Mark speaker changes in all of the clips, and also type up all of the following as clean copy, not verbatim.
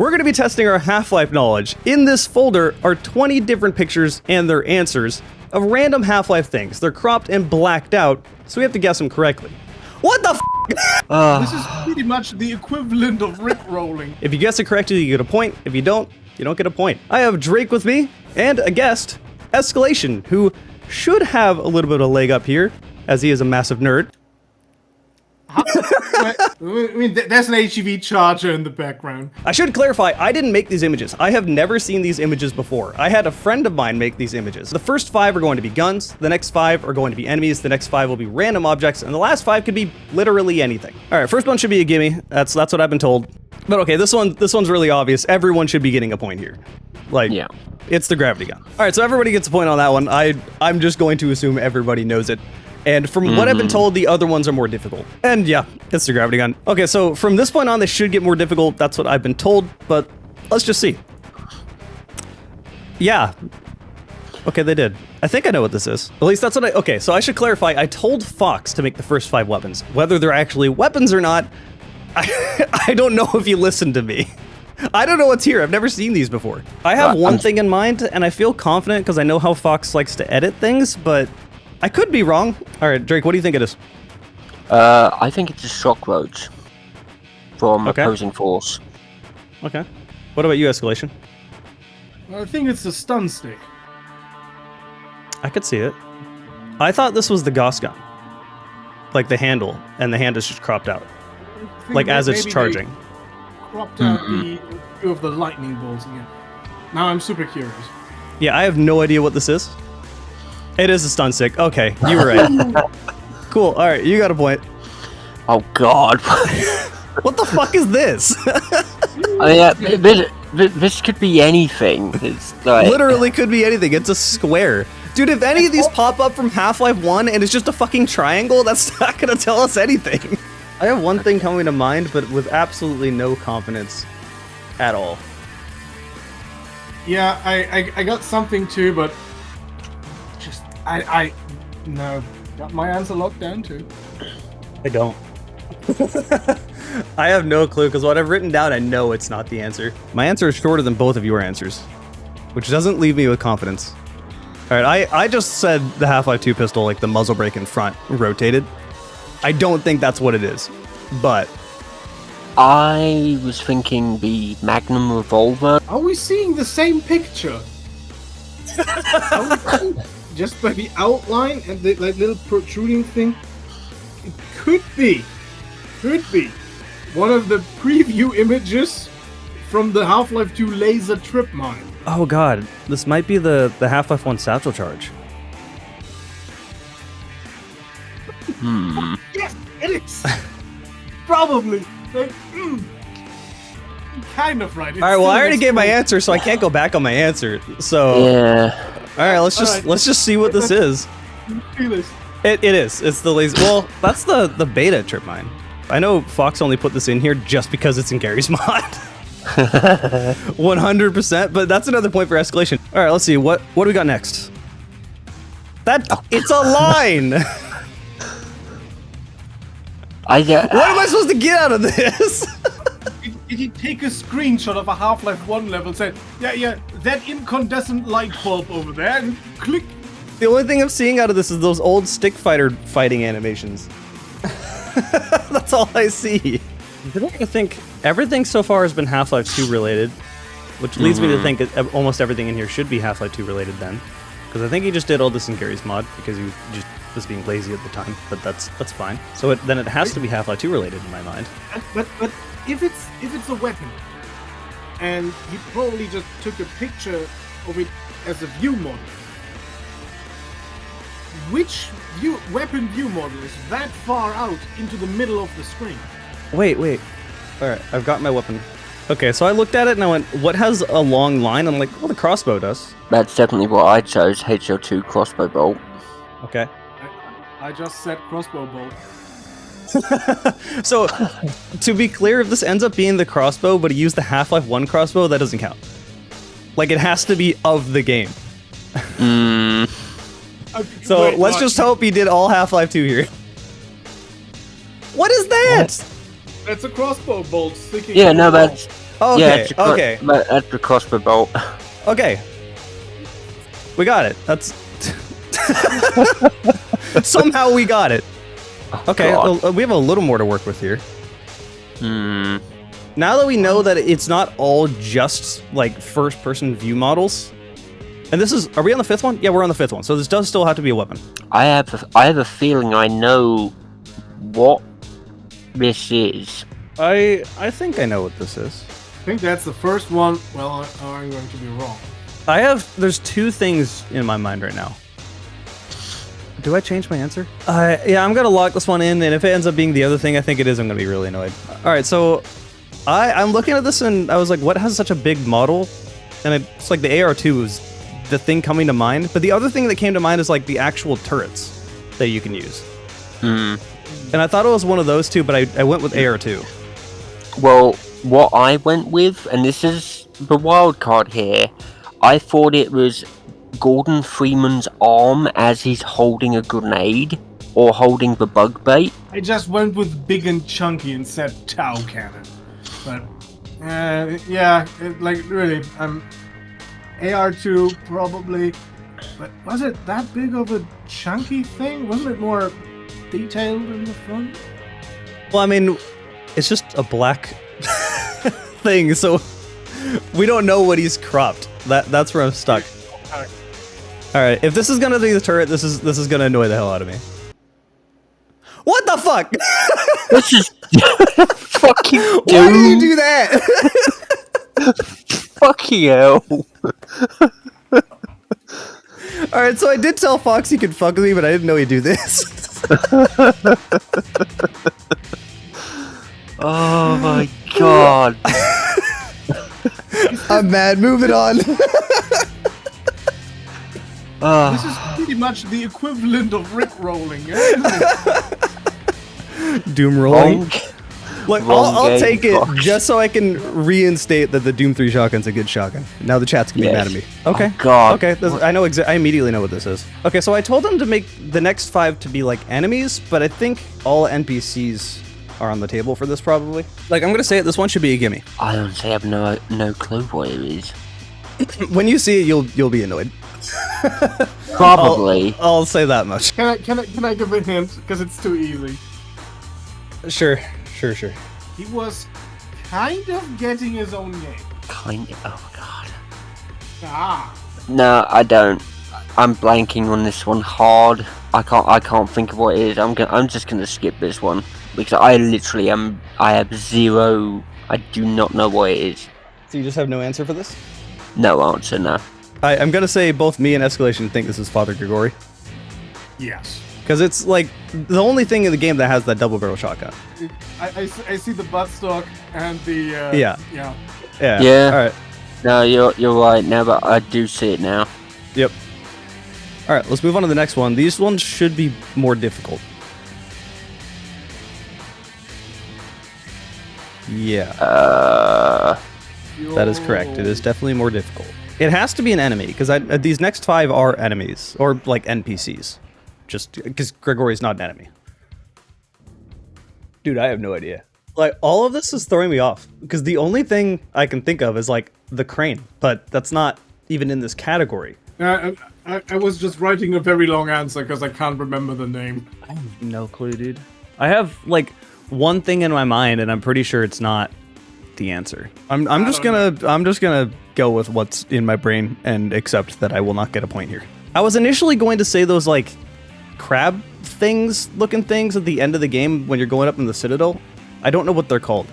Speaker 1: we're going to be testing our Half-Life knowledge. In this folder are 20 different pictures and their answers of random Half-Life things. They're cropped and blacked out, so we have to guess them correctly. What the f***?
Speaker 2: This is pretty much the equivalent of rickrolling.
Speaker 1: If you guess it correctly, you get a point. If you don't get a point. I have Drake with me, and a guest, ESCalation, who should have a little bit of a leg up here, as he is a massive nerd.
Speaker 2: I mean, there's an HEV charger in the background.
Speaker 1: I should clarify, I didn't make these images. I have never seen these images before. I had a friend of mine make these images. The first 5 are going to be guns, the next 5 are going to be enemies, the next 5 will be random objects, and the last 5 could be literally anything. All right, first one should be a gimme. That's what I've been told. But okay, this one's really obvious. Everyone should be getting a point here. Like, yeah. It's the gravity gun. All right, so everybody gets a point on that one. I'm just going to assume everybody knows it. And from what I've been told, the other ones are more difficult. And yeah, it's the gravity gun. Okay, so from this point on, they should get more difficult. That's what I've been told, but let's just see. Yeah. Okay, they did. I think I know what this is. At least that's what okay, so I should clarify. I told Fox to make the first 5 weapons. Whether they're actually weapons or not, I don't know if you listened to me. I don't know what's here. I've never seen these before. I have one thing in mind, and I feel confident because I know how Fox likes to edit things, but I could be wrong. All right, Drake, what do you think it is?
Speaker 3: I think it's a shock roach from opposing force.
Speaker 1: Okay. What about you, ESCalation?
Speaker 2: I think it's a stun stick.
Speaker 1: I could see it. I thought this was the Gauss gun. Like the handle, and the hand is just cropped out. Like as it's charging.
Speaker 2: Cropped out the view of the lightning bolts again. Now I'm super curious.
Speaker 1: Yeah, I have no idea what this is. It is a stun stick. Okay, you were right. Cool. All right, you got a point.
Speaker 3: Oh God!
Speaker 1: What the fuck is this?
Speaker 3: I mean, this could be anything. It's like
Speaker 1: literally could be anything. It's a square, dude. If any of these pop up from Half-Life 1 and it's just a fucking triangle, that's not gonna tell us anything. I have one thing coming to mind, but with absolutely no confidence at all.
Speaker 2: Yeah, I got something too, but just no, got my answer locked down too.
Speaker 1: I don't. I have no clue, because what I've written down, I know it's not the answer. My answer is shorter than both of your answers, which doesn't leave me with confidence. All right, I just said the Half-Life 2 pistol, like the muzzle brake in front, rotated. I don't think that's what it is, but
Speaker 3: I was thinking the Magnum revolver.
Speaker 2: Are we seeing the same picture? Just by the outline and the like little protruding thing, it could be one of the preview images from the Half-Life 2 laser trip mine.
Speaker 1: Oh god, this might be the Half-Life 1 satchel charge.
Speaker 2: Yes, it is. Probably. Like, kind of right.
Speaker 1: All right, well, I already gave my answer, so I can't go back on my answer. So
Speaker 3: yeah.
Speaker 1: All right, let's just see what this is. It is. It's the laser. Well, that's the beta trip mine. I know Fox only put this in here just because it's in Gary's mod. 100%. But that's another point for ESCalation. All right, let's see what do we got next. It's a line. What am I supposed to get out of this?
Speaker 2: Did you take a screenshot of a Half-Life 1 level and say, yeah, that incandescent light bulb over there, and click?
Speaker 1: The only thing I'm seeing out of this is those old stick fighter fighting animations. That's all I see. I think everything so far has been Half-Life 2 related, which leads me to think that almost everything in here should be Half-Life 2 related then. Because I think he just did all this in Gary's mod because he just was being lazy at the time, but that's fine. So then it has to be Half-Life 2 related in my mind.
Speaker 2: But if it's a weapon, and he probably just took a picture of it as a view model, which weapon view model is that far out into the middle of the screen?
Speaker 1: Wait. All right, I've got my weapon. Okay, so I looked at it and I went, what has a long line? I'm like, well, the crossbow does.
Speaker 3: That's definitely what I chose, HL2 crossbow bolt.
Speaker 1: Okay.
Speaker 2: I just said crossbow bolt.
Speaker 1: So, to be clear, if this ends up being the crossbow, but he used the Half-Life 1 crossbow, that doesn't count. Like, it has to be of the game. So, let's just hope he did all Half-Life 2 here. What is that?
Speaker 2: That's a crossbow bolt sticking.
Speaker 3: Yeah, no, that's
Speaker 1: Okay,
Speaker 3: it's
Speaker 1: okay,
Speaker 3: that's the crossbow bolt.
Speaker 1: okay. We got it. That's somehow we got it. Okay,
Speaker 3: God.
Speaker 1: well, we have a little more to work with here.
Speaker 3: Hmm.
Speaker 1: Now that we know that it's not all just like first-person view models, and this is, are we on the 5th one? Yeah, we're on the 5th one. So this does still have to be a weapon.
Speaker 3: I have a feeling I know what this is.
Speaker 1: I think I know what this is.
Speaker 2: I think that's the first one. Well, I'm going to be wrong.
Speaker 1: There's two things in my mind right now. Do I change my answer? Yeah, I'm gonna lock this one in, and if it ends up being the other thing I think it is, I'm gonna be really annoyed. All right, so I'm looking at this and I was like, what has such a big model? And it's like the AR-2 was the thing coming to mind, but the other thing that came to mind is like the actual turrets that you can use.
Speaker 3: Hmm.
Speaker 1: And I thought it was one of those two, but I went with AR-2.
Speaker 3: Well, what I went with, and this is the wild card here, I thought it was Gordon Freeman's arm as he's holding a grenade or holding the bug bait.
Speaker 2: I just went with big and chunky and said Tau cannon. But, yeah, like really, AR2 probably. But was it that big of a chunky thing? Wasn't it more detailed in the front?
Speaker 1: Well, I mean, it's just a black thing, so we don't know what he's cropped. That's where I'm stuck. All right, if this is gonna be the turret, this is gonna annoy the hell out of me. What the fuck?
Speaker 3: This is fucking
Speaker 1: Why did you
Speaker 3: Doom.
Speaker 1: do that?
Speaker 3: Fucking hell.
Speaker 1: All right, so I did tell Fox he could fuck with me, but I didn't know he'd do this.
Speaker 3: Oh my god.
Speaker 1: I'm mad. Moving on.
Speaker 2: This is pretty much the equivalent of Rickrolling, isn't it?
Speaker 1: Doom rolling.
Speaker 3: Bonk.
Speaker 1: Look,
Speaker 3: Wrong
Speaker 1: I'll
Speaker 3: game,
Speaker 1: take it
Speaker 3: Fox.
Speaker 1: just so I can reinstate that the Doom 3 shotgun's a good shotgun. Now the chat's gonna be mad at me. Okay.
Speaker 3: Oh, God.
Speaker 1: Okay. I immediately know what this is. Okay, so I told him to make the next 5 to be like enemies, but I think all NPCs are on the table for this probably. Like, I'm gonna say it. This one should be a gimme.
Speaker 3: I honestly have no clue what it is.
Speaker 1: When you see it, you'll be annoyed.
Speaker 3: Probably.
Speaker 1: I'll say that much.
Speaker 2: Can I give a hint? Because it's too easy.
Speaker 1: Sure.
Speaker 2: He was kind of getting his own game.
Speaker 3: Kind of. Oh god.
Speaker 2: Ah.
Speaker 3: No, I don't. I'm blanking on this one hard. I can't think of what it is. I'm just gonna skip this one because I literally am. I have zero. I do not know what it is.
Speaker 1: So you just have no answer for this?
Speaker 3: No answer. No.
Speaker 1: I'm gonna say both me and ESCalation think this is Father Grigori.
Speaker 2: Yes.
Speaker 1: Because it's like the only thing in the game that has that double barrel shotgun.
Speaker 2: I see the buttstock and the
Speaker 1: Yeah.
Speaker 2: yeah.
Speaker 1: Yeah. All right.
Speaker 3: No, you're right now, but I do see it now.
Speaker 1: Yep. All right. Let's move on to the next one. These ones should be more difficult. Yeah. That is correct. It is definitely more difficult. It has to be an enemy because these next 5 are enemies or like NPCs. Just because Grigori's not an enemy. Dude, I have no idea. Like, all of this is throwing me off because the only thing I can think of is like the crane, but that's not even in this category.
Speaker 2: I was just writing a very long answer because I can't remember the name.
Speaker 1: I have no clue, dude. I have like one thing in my mind, and I'm pretty sure it's not the answer. I'm just gonna go with what's in my brain and accept that I will not get a point here. I was initially going to say those like crab looking things at the end of the game when you're going up in the Citadel. I don't know what they're called.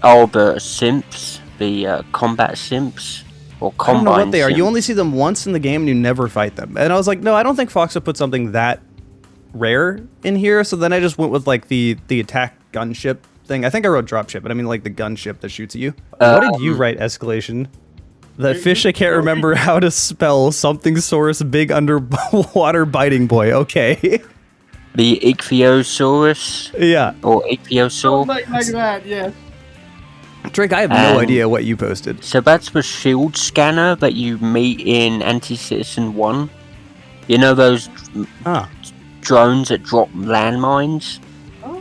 Speaker 3: Oh, the simps, the combat simps, or
Speaker 1: I don't
Speaker 3: combine
Speaker 1: know what they are.
Speaker 3: simps.
Speaker 1: You only see them once in the game and you never fight them. And I was like, no, I don't think Fox would put something that rare in here. So then I just went with like the attack gunship thing. I think I wrote dropship, but I mean like the gunship that shoots at you. What did you write, ESCalation? The fish I can't remember how to spell something source big underwater biting boy. Okay.
Speaker 3: The Ichthyosaurus,
Speaker 1: Yeah.
Speaker 3: or Ichthyosaur.
Speaker 2: Like that, yeah.
Speaker 1: Drake, I have no idea what you posted.
Speaker 3: So that's the shield scanner that you meet in Anti-Citizen 1. You know those drones that drop landmines?
Speaker 2: Oh,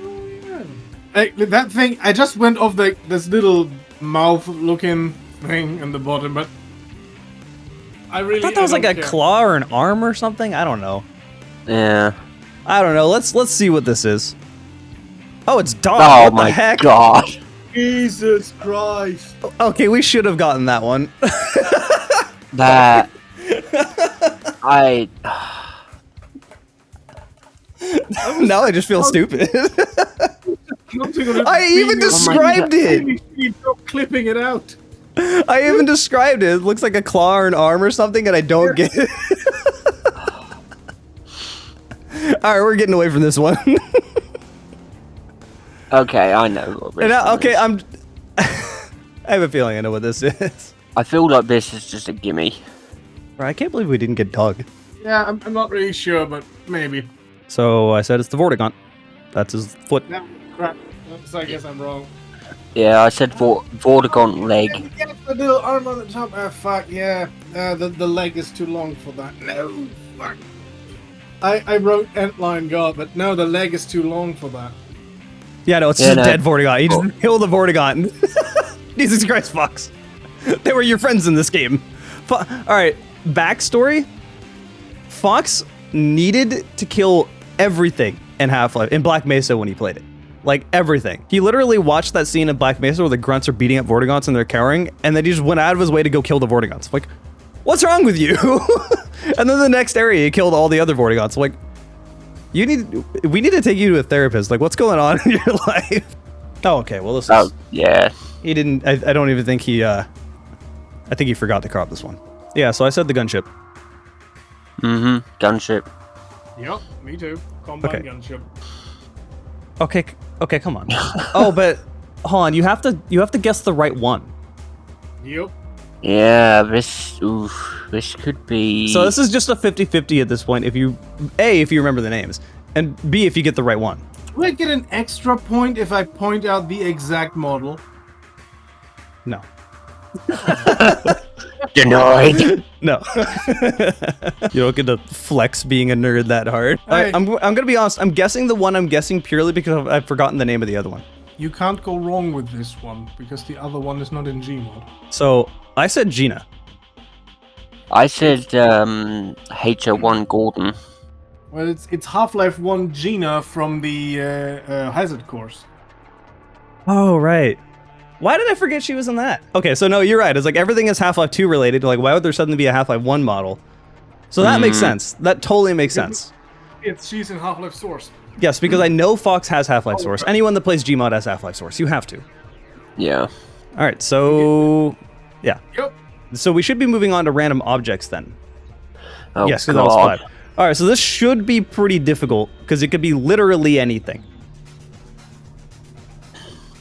Speaker 2: yeah. That thing, I just went off this little mouth-looking thing in the bottom, but I
Speaker 1: thought that was like
Speaker 2: don't
Speaker 1: a
Speaker 2: care.
Speaker 1: claw or an arm or something. I don't know.
Speaker 3: Yeah.
Speaker 1: I don't know. Let's see what this is. Oh, it's dog.
Speaker 3: Oh
Speaker 1: what
Speaker 3: my
Speaker 1: the heck?
Speaker 3: god.
Speaker 2: Jesus Christ!
Speaker 1: Okay, we should have gotten that one.
Speaker 3: That.
Speaker 1: Now I just feel stupid. I even described it.
Speaker 2: Stop clipping it out.
Speaker 1: I even described it. It looks like a claw or an arm or something, and I don't get it. All right, we're getting away from this one.
Speaker 3: Okay, I know what this one
Speaker 1: Okay,
Speaker 3: is.
Speaker 1: I have a feeling I know what this is.
Speaker 3: I feel like this is just a gimme.
Speaker 1: Bro, I can't believe we didn't get dog.
Speaker 2: Yeah, I'm not really sure, but maybe.
Speaker 1: So I said it's the Vortigaunt. That's his foot.
Speaker 2: No, crap. So I guess I'm wrong.
Speaker 3: Yeah, I said Vortigaunt leg.
Speaker 2: Yeah, the little arm on the top. Fuck, yeah. The leg is too long for that. No, fuck. I wrote Antline God, but no, the leg is too long for that.
Speaker 1: Yeah, no, it's just a dead Vortigaunt. You just kill the Vortigaunt. Jesus Christ, Fox. They were your friends in this game. Alright, backstory. Fox needed to kill everything in Half-Life, in Black Mesa when he played it. Like, everything. He literally watched that scene in Black Mesa where the grunts are beating up Vortigaunts and they're cowering, and then he just went out of his way to go kill the Vortigaunts. Like, what's wrong with you? And then the next area, he killed all the other Vortigaunts. Like, we need to take you to a therapist. Like, what's going on in your life? Oh, okay. Well, this is...
Speaker 3: Oh, yeah.
Speaker 1: He didn't... I don't even think he... I think he forgot to crop this one. Yeah, so I said the gunship.
Speaker 3: Mm-hmm. Gunship.
Speaker 2: Yep, me too. Combine
Speaker 1: Okay.
Speaker 2: gunship.
Speaker 1: Okay, come on. Oh, but... Hold on, you have to guess the right one.
Speaker 2: Yep.
Speaker 3: Yeah, this could be...
Speaker 1: So this is just a 50-50 at this point if you... A, if you remember the names, and B, if you get the right one.
Speaker 2: Do I get an extra point if I point out the exact model?
Speaker 1: No.
Speaker 3: Denied.
Speaker 1: No. You don't get to flex being a nerd that hard.
Speaker 2: Hey.
Speaker 1: I'm gonna be honest, I'm guessing the one I'm guessing purely because I've forgotten the name of the other one.
Speaker 2: You can't go wrong with this one, because the other one is not in Gmod.
Speaker 1: So, I said Gina.
Speaker 3: I said HO1 Gordon.
Speaker 2: Well, it's Half-Life 1 Gina from the Hazard course.
Speaker 1: Oh, right. Why did I forget she was in that? Okay, so no, you're right. It's like everything is Half-Life 2 related. Like, why would there suddenly be a Half-Life 1 model? So that makes sense. That totally makes sense.
Speaker 2: She's in Half-Life Source.
Speaker 1: Yes, because I know Fox has Half-Life Source. Anyone that plays Gmod has Half-Life Source. You have to.
Speaker 3: Yeah.
Speaker 1: All right, so... Yeah.
Speaker 2: Yep.
Speaker 1: So we should be moving on to random objects then.
Speaker 3: Oh,
Speaker 1: Yes, because
Speaker 3: God.
Speaker 1: that was 5. All right, so this should be pretty difficult because it could be literally anything.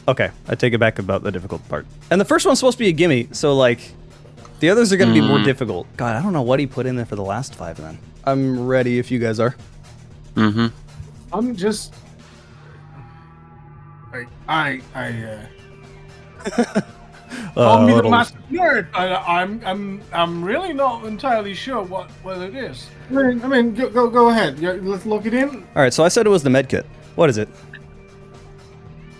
Speaker 1: Okay, I take it back about the difficult part. And the first one's supposed to be a gimme, so like, the others are going to be more difficult. God, I don't know what he put in there for the last 5 then. I'm ready if you guys are.
Speaker 3: Mm-hmm.
Speaker 2: I'm just... Call me the
Speaker 1: little-
Speaker 2: master nerd. I'm really not entirely sure what it is. I mean, go ahead. Let's look it in.
Speaker 1: All right, so I said it was the med kit. What is it?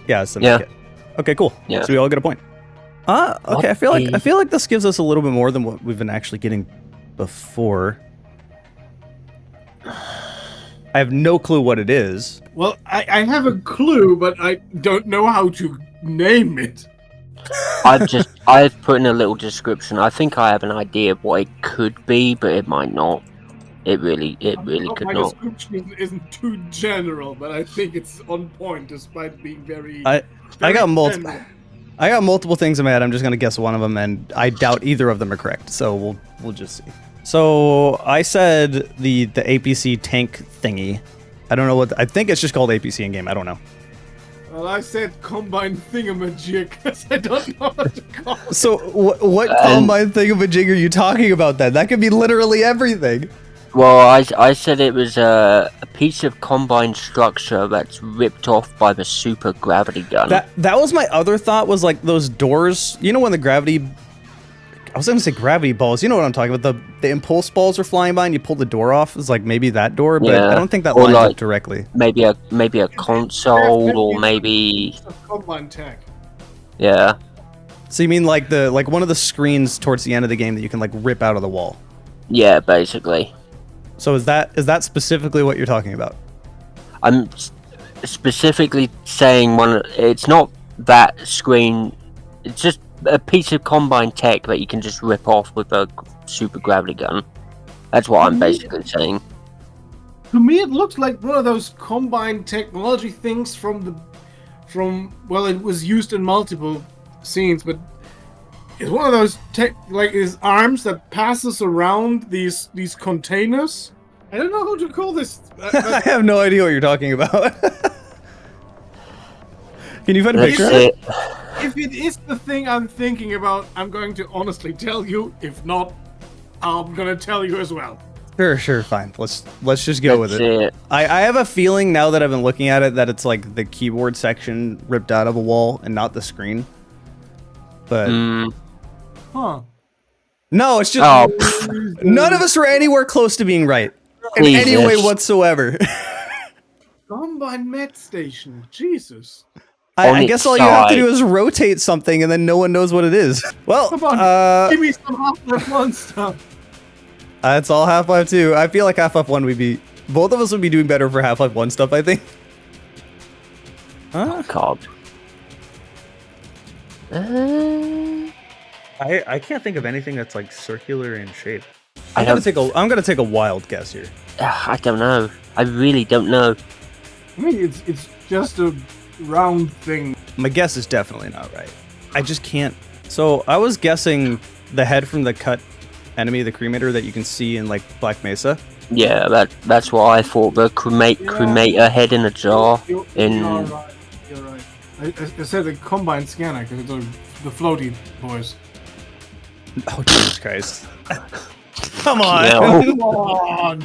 Speaker 1: Yeah, it's the
Speaker 3: Yeah.
Speaker 1: med kit. Okay, cool.
Speaker 3: Yeah.
Speaker 1: So we all get a point. Okay. I feel like this gives us a little bit more than what we've been actually getting before. I have no clue what it is.
Speaker 2: Well, I have a clue, but I don't know how to name it.
Speaker 3: I've put in a little description. I think I have an idea of what it could be, but it might not. It really could
Speaker 2: My
Speaker 3: not.
Speaker 2: description isn't too general, but I think it's on point despite being very.
Speaker 1: I
Speaker 2: very
Speaker 1: got multiple.
Speaker 2: general.
Speaker 1: I got multiple things in my head. I'm just gonna guess one of them, and I doubt either of them are correct. So we'll just see. So I said the APC tank thingy. I don't know what. I think it's just called APC in game. I don't know.
Speaker 2: Well, I said combine thingamajig because I don't know what to call it.
Speaker 1: So what combine thingamajig are you talking about then? That could be literally everything.
Speaker 3: Well, I said it was a piece of combined structure that's ripped off by the super gravity gun.
Speaker 1: That was my other thought, was like those doors. You know when the gravity... I was going to say gravity balls. You know what I'm talking about. The impulse balls are flying by and you pull the door off. It's like maybe that door, but
Speaker 3: Yeah.
Speaker 1: I don't think that
Speaker 3: Or
Speaker 1: lines
Speaker 3: like-
Speaker 1: up directly.
Speaker 3: maybe a console, or maybe
Speaker 2: It's a combine tech.
Speaker 3: yeah.
Speaker 1: So you mean like one of the screens towards the end of the game that you can like rip out of the wall?
Speaker 3: Yeah, basically.
Speaker 1: So is that specifically what you're talking about?
Speaker 3: I'm specifically saying it's not that screen. It's just a piece of combine tech that you can just rip off with a super gravity gun. That's what I'm basically saying.
Speaker 2: To me, it looks like one of those combined technology things well, it was used in multiple scenes, but it's one of those his arms that passes around these containers. I don't know how to call this.
Speaker 1: I have no idea what you're talking about. Can you find a
Speaker 3: That's
Speaker 1: picture?
Speaker 3: it.
Speaker 2: If it is the thing I'm thinking about, I'm going to honestly tell you. If not, I'm gonna tell you as well.
Speaker 1: Sure, fine. Let's just go with
Speaker 3: That's
Speaker 1: it.
Speaker 3: it.
Speaker 1: I have a feeling now that I've been looking at it that it's like the keyboard section ripped out of a wall and not the screen. But
Speaker 2: Huh.
Speaker 1: no, it's just
Speaker 3: Oh,
Speaker 1: none of us were anywhere close to being right in any way
Speaker 3: Jesus.
Speaker 1: whatsoever.
Speaker 2: Combine med station. Jesus.
Speaker 1: I
Speaker 3: On
Speaker 1: guess
Speaker 3: its
Speaker 1: all you have to
Speaker 3: side.
Speaker 1: do is rotate something and then no one knows what it is. Well,
Speaker 2: Come on, give me some Half-Life 1 stuff.
Speaker 1: That's all Half-Life 2. I feel like Half-Life 1 both of us would be doing better for Half-Life 1 stuff, I think. Huh?
Speaker 3: God.
Speaker 1: I can't think of anything that's like circular in shape.
Speaker 3: I
Speaker 1: I'm gonna take a wild guess here.
Speaker 3: I don't know. I really don't know.
Speaker 2: I mean, it's just a round thing.
Speaker 1: My guess is definitely not right. I just can't. So I was guessing the head from the cut enemy, the cremator that you can see in like Black Mesa.
Speaker 3: Yeah, that's what I thought. The cremator head in a jar.
Speaker 2: You're right. You're right. I said the combine scanner because it's the floaty boys.
Speaker 1: Oh Jesus Christ! Come on!
Speaker 3: Yeah.
Speaker 2: Come on.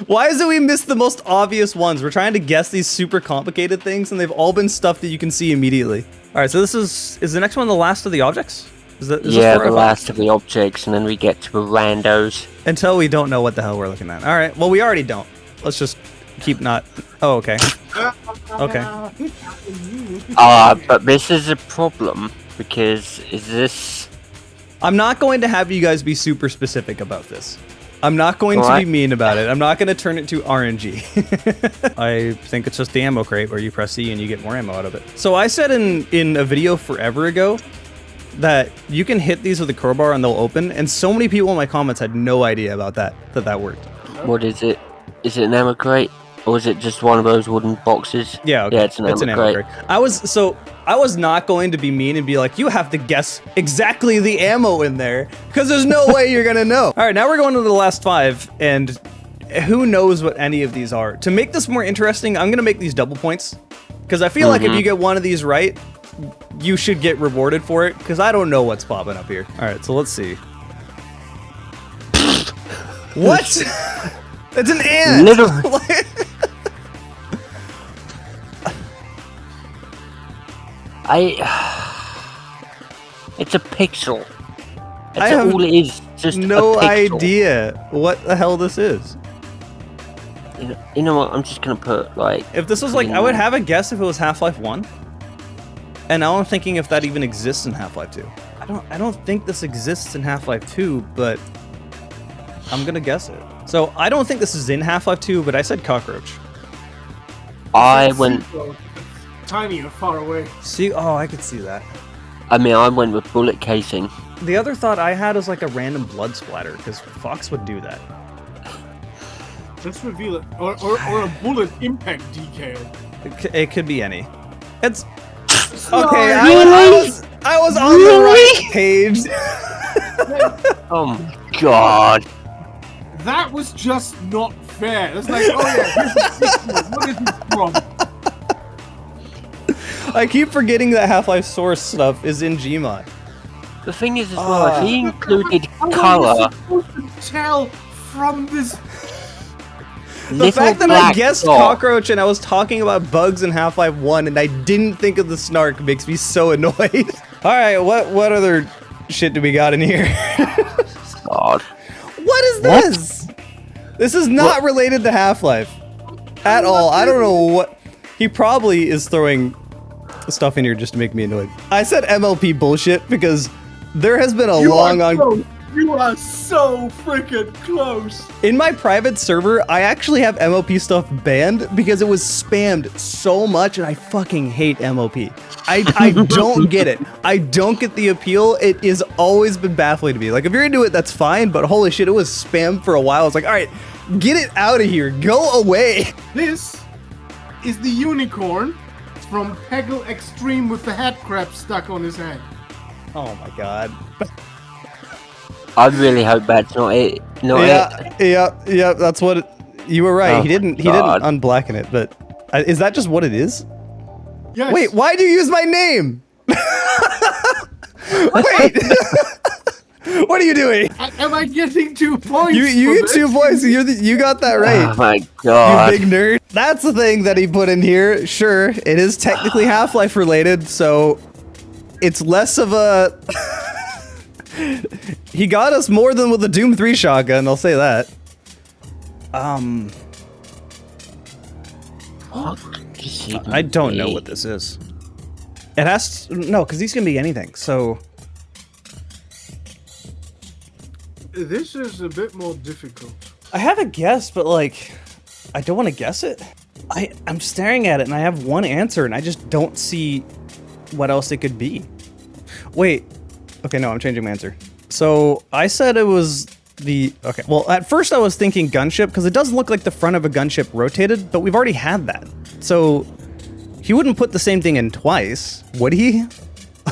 Speaker 1: Why is it we missed the most obvious ones? We're trying to guess these super complicated things, and they've all been stuff that you can see immediately. All right, so this is the next one the last of the objects? Is this
Speaker 3: Yeah,
Speaker 1: 4 or
Speaker 3: the
Speaker 1: 5?
Speaker 3: last of the objects, and then we get to the randos.
Speaker 1: Until we don't know what the hell we're looking at. All right, well we already don't. Let's just keep not. Oh, okay. Okay.
Speaker 3: But this is a problem because is this?
Speaker 1: I'm not going to have you guys be super specific about this. I'm not going to
Speaker 3: Alright.
Speaker 1: be mean about it. I'm not going to turn it to RNG. I think it's just the ammo crate where you press E and you get more ammo out of it. So I said in a video forever ago that you can hit these with a crowbar and they'll open, and so many people in my comments had no idea about that worked.
Speaker 3: What is it? Is it an ammo crate, or is it just one of those wooden boxes?
Speaker 1: Yeah, okay.
Speaker 3: Yeah, it's an ammo crate.
Speaker 1: I was not going to be mean and be like, you have to guess exactly the ammo in there, because there's no way you're gonna know. All right, now we're going to the last 5, and who knows what any of these are. To make this more interesting, I'm gonna make these double points, because I feel like if you get one of these right, you should get rewarded for it, because I don't know what's popping up here. All right, so let's see. What? It's an ant.
Speaker 3: Literally. It's a pixel.
Speaker 1: I
Speaker 3: That's
Speaker 1: have
Speaker 3: all it is. Just
Speaker 1: no
Speaker 3: a pixel.
Speaker 1: idea what the hell this is.
Speaker 3: You know what? I'm just gonna put like.
Speaker 1: If this was like, I would have a guess if it was Half-Life 1. And now I'm thinking if that even exists in Half-Life 2. I don't think this exists in Half-Life 2, but I'm gonna guess it. So I don't think this is in Half-Life 2, but I said cockroach.
Speaker 3: I went.
Speaker 2: Tiny and far away.
Speaker 1: See, oh, I could see that.
Speaker 3: I mean, I went with bullet casing.
Speaker 1: The other thought I had was like a random blood splatter, because Fox would do that.
Speaker 2: Let's reveal it. Or a bullet impact decal.
Speaker 1: It could be any. It's
Speaker 2: Sorry.
Speaker 1: okay.
Speaker 3: Really?
Speaker 1: I was on the right page.
Speaker 3: Oh my god.
Speaker 2: That was just not fair. It's like, oh yeah, here's the picture. What is it from?
Speaker 1: I keep forgetting that Half-Life Source stuff is in Gmod.
Speaker 3: The thing is as well, if he included
Speaker 2: How
Speaker 3: color,
Speaker 2: are you supposed to tell from this?
Speaker 1: The fact that I
Speaker 3: black
Speaker 1: guessed
Speaker 3: dot.
Speaker 1: cockroach and I was talking about bugs in Half-Life 1 and I didn't think of the snark makes me so annoyed. Alright, what other shit do we got in here?
Speaker 3: God.
Speaker 1: What is this? This is not related to Half-Life. At all. I don't know what... He probably is throwing stuff in here just to make me annoyed. I said MLP bullshit because there has been a
Speaker 2: You are so freaking close.
Speaker 1: In my private server, I actually have MLP stuff banned because it was spammed so much, and I fucking hate MLP. I don't get it. I don't get the appeal. It has always been baffling to me. Like, if you're into it, that's fine, but holy shit, it was spammed for a while. I was like, all right, get it out of here. Go away.
Speaker 2: This is the unicorn from Peggle Extreme with the head crab stuck on his head.
Speaker 1: Oh my god.
Speaker 3: I really hope that's not it.
Speaker 1: Yeah, that's what you were right.
Speaker 3: Oh,
Speaker 1: he didn't
Speaker 3: God.
Speaker 1: unblacken it, but is that just what it is?
Speaker 2: Yes.
Speaker 1: Wait, why do you use my name? Wait. What are you doing?
Speaker 2: Am I getting 2 points?
Speaker 1: You
Speaker 2: for
Speaker 1: get 2
Speaker 2: this?
Speaker 1: points. You got that right.
Speaker 3: Oh my
Speaker 1: You
Speaker 3: god.
Speaker 1: big nerd. That's the thing that he put in here. Sure, it is technically Half-Life related, so it's less of a... He got us more than with the Doom 3 shotgun, I'll say that.
Speaker 3: What is he
Speaker 1: I don't know
Speaker 3: doing?
Speaker 1: what this is. It has to... No, because these can be anything, so...
Speaker 2: This is a bit more difficult.
Speaker 1: I have a guess, but like... I don't want to guess it. I'm staring at it, and I have one answer, and I just don't see what else it could be. Wait. Okay, no, I'm changing my answer. So, I said it was the... Okay, well, at first I was thinking gunship, because it does look like the front of a gunship rotated, but we've already had that. So, he wouldn't put the same thing in twice, would he?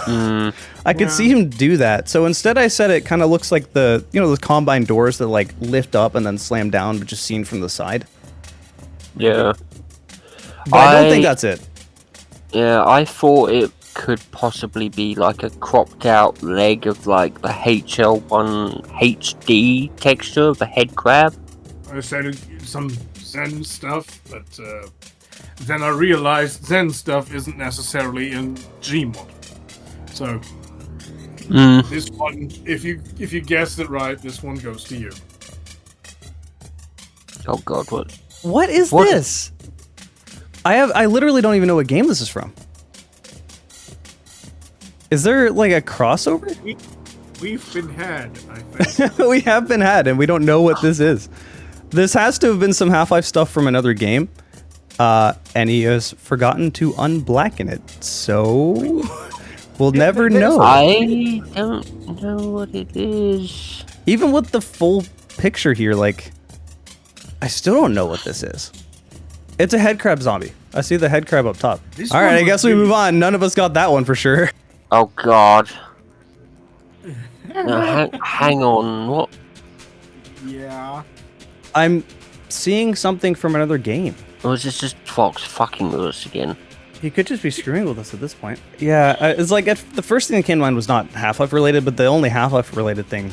Speaker 1: I could see him do that. So instead I said it kind of looks like the, you know, those combine doors that like lift up and then slam down, but just seen from the side.
Speaker 3: Yeah.
Speaker 1: But I don't think that's it.
Speaker 3: Yeah, I thought it could possibly be like a cropped out leg of like the HL1 HD texture of a head crab.
Speaker 2: I said some Zen stuff, but then I realized Zen stuff isn't necessarily in Gmod. So this one, if you guessed it right, this one goes to you.
Speaker 3: Oh god, what?
Speaker 1: What is this? I literally don't even know what game this is from. Is there like a crossover?
Speaker 2: We've been had, I think.
Speaker 1: We have been had, and we don't know what this is. This has to have been some Half-Life stuff from another game, and he has forgotten to unblacken it. So we'll never know.
Speaker 3: I don't know what it is.
Speaker 1: Even with the full picture here, like, I still don't know what this is. It's a head crab zombie. I see the head crab up top. All right, I guess we move on. None of us got that one for sure.
Speaker 3: Oh god. No, hang on, what?
Speaker 2: Yeah.
Speaker 1: I'm seeing something from another game.
Speaker 3: Or is this just Fox fucking with us again?
Speaker 1: He could just be screwing with us at this point. Yeah, it's like the first thing that came to mind was not Half-Life related, but the only Half-Life related thing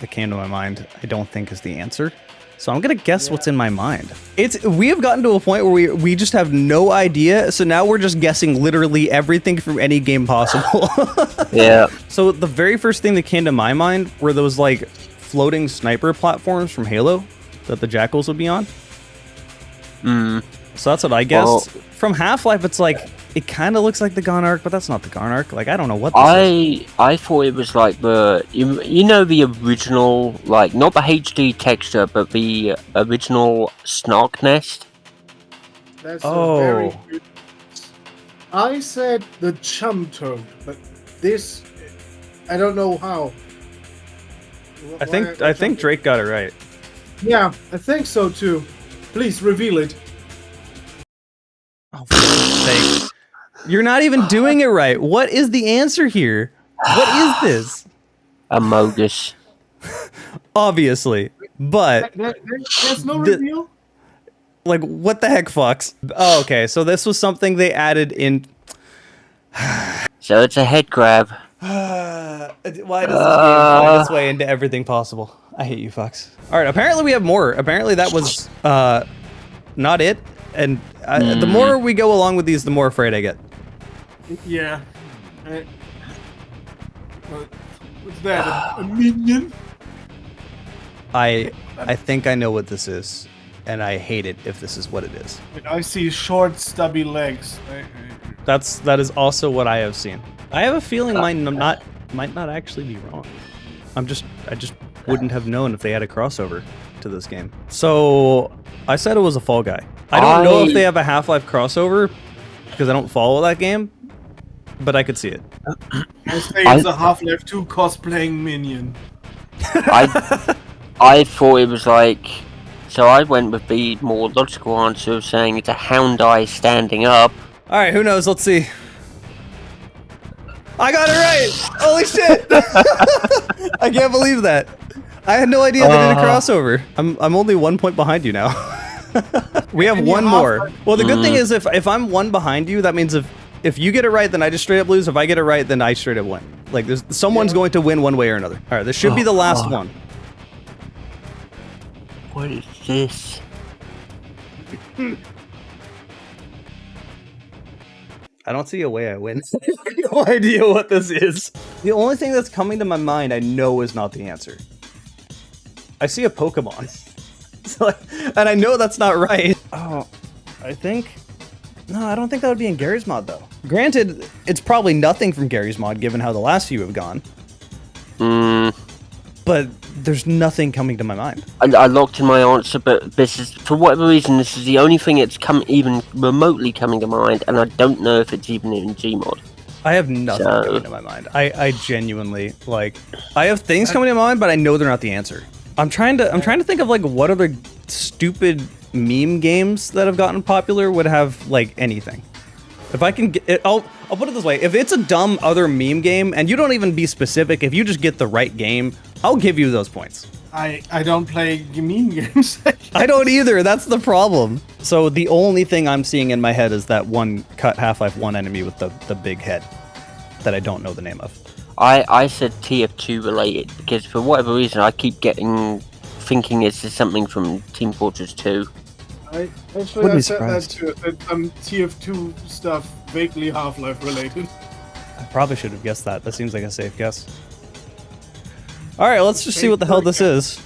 Speaker 1: that came to my mind, I don't think is the answer. So I'm gonna guess what's in my mind. We have gotten to a point where we just have no idea, so now we're just guessing literally everything from any game possible.
Speaker 3: Yeah.
Speaker 1: So the very first thing that came to my mind were those like floating sniper platforms from Halo that the Jackals would be on. So that's what I guessed.
Speaker 3: Well,
Speaker 1: from Half-Life, it's like, it kind of looks like the Gone Arc, but that's not the Gone Arc. Like, I don't know what this is.
Speaker 3: I thought it was like you know the original, like not the HD texture, but the original Snark Nest.
Speaker 2: That's
Speaker 1: Oh.
Speaker 2: a very good. I said the chum toad, but this, I don't know how.
Speaker 1: I think Drake got it right.
Speaker 2: Yeah, I think so too. Please reveal it.
Speaker 1: Oh, for fuck's sake. You're not even doing it right. What is the answer here? What is this?
Speaker 3: Amogus.
Speaker 1: Obviously. But,
Speaker 2: There's no
Speaker 1: The-
Speaker 2: reveal?
Speaker 1: like, what the heck, Fox? Oh, okay, so this was something they added in...
Speaker 3: So it's a head crab.
Speaker 1: Why does this game find its way into everything possible? I hate you, Fox. Alright, apparently we have more. Apparently that was, not it. And the more we go along with these, the more afraid I get.
Speaker 2: Yeah. What's that? A minion?
Speaker 1: I think I know what this is, and I hate it if this is what it is.
Speaker 2: I see short, stubby legs.
Speaker 1: That is also what I have seen. I have a feeling mine might not actually be wrong. I just wouldn't have known if they had a crossover to this game. So I said it was a Fall Guy. I don't know if they have a Half-Life crossover because I don't follow that game, but I could see it.
Speaker 2: I say it's a Half-Life 2 cosplaying minion.
Speaker 3: I thought it was like, so I went with the more logical answer of saying it's a hound eye standing up.
Speaker 1: All right, who knows? Let's see. I got it right! Holy shit! I can't believe that. I had no idea they did a crossover. I'm only 1 point behind you now. We have one more. Well, the good thing is if I'm one behind you, that means if you get it right, then I just straight up lose. If I get it right, then I straight up win. Like someone's going to win one way or another. All right, this should be the last one.
Speaker 3: What is this?
Speaker 1: I don't see a way I win. I have no idea what this is. The only thing that's coming to my mind I know is not the answer. I see a Pokemon. And I know that's not right. Oh, I think... No, I don't think that would be in Gary's mod, though. Granted, it's probably nothing from Gary's mod, given how the last few have gone. But there's nothing coming to my mind.
Speaker 3: I locked in my answer, but this is, for whatever reason, this is the only thing that's even remotely coming to mind, and I don't know if it's even in Gmod.
Speaker 1: I have nothing coming to my mind. I genuinely, like, I have things coming to my mind, but I know they're not the answer. I'm trying to think of, like, what other stupid meme games that have gotten popular would have, like, anything. If I can get it, I'll put it this way. If it's a dumb other meme game, and you don't even be specific, if you just get the right game, I'll give you those points.
Speaker 2: I don't play meme games.
Speaker 1: I don't either, that's the problem. So the only thing I'm seeing in my head is that one cut Half-Life 1 enemy with the big head that I don't know the name of.
Speaker 3: I said TF2 related, because for whatever reason I keep thinking it's something from Team Fortress 2.
Speaker 2: I said that too. Some TF2 stuff vaguely Half-Life related.
Speaker 1: I probably should have guessed that. That seems like a safe guess. All right, let's just see what the hell this is.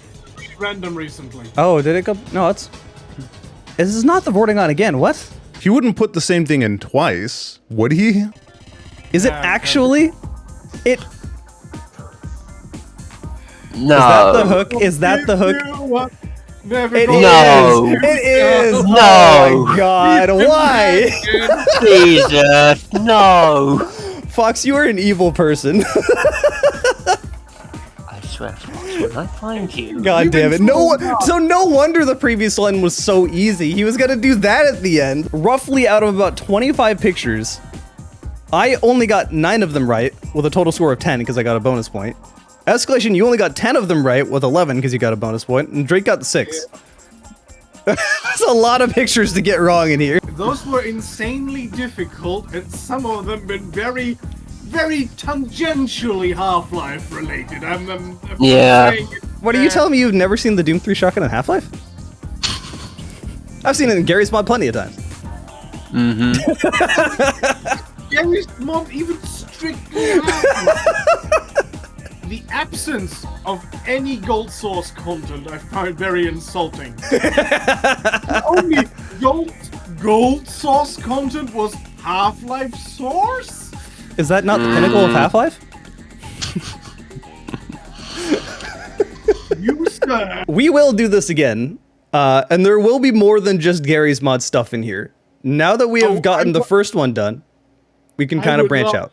Speaker 2: Random recently.
Speaker 1: Oh, did it go? No, it's... This is not the Vortigon again. What?
Speaker 4: He wouldn't put the same thing in twice, would he?
Speaker 1: Is it actually? It...
Speaker 3: No.
Speaker 1: Is that the hook? Is that the hook? It
Speaker 3: No.
Speaker 1: is! It is!
Speaker 3: No.
Speaker 1: Oh my god, why?
Speaker 3: Jesus, no.
Speaker 1: Fox, you are an evil person.
Speaker 3: I swear, Fox, when I find you.
Speaker 1: God damn it. So no wonder the previous one was so easy. He was gonna do that at the end. Roughly out of about 25 pictures, I only got 9 of them right, with a total score of 10 because I got a bonus point. ESCalation, you only got 10 of them right with 11 because you got a bonus point, and Drake got 6. That's a lot of pictures to get wrong in here.
Speaker 2: Those were insanely difficult, and some of them been very, very tangentially Half-Life related. I'm
Speaker 3: Yeah.
Speaker 2: saying
Speaker 1: What are you telling me you've never seen the Doom 3 shotgun in Half-Life? I've seen it in Gary's mod plenty of times.
Speaker 2: Gary's mod even strictly Half-Life. The absence of any gold source content I find very insulting. The only gold source content was Half-Life source?
Speaker 1: Is that not the pinnacle of Half-Life?
Speaker 2: You sir.
Speaker 1: We will do this again, and there will be more than just Gary's mod stuff in here. Now that we have gotten the first one done, we can kind of branch out.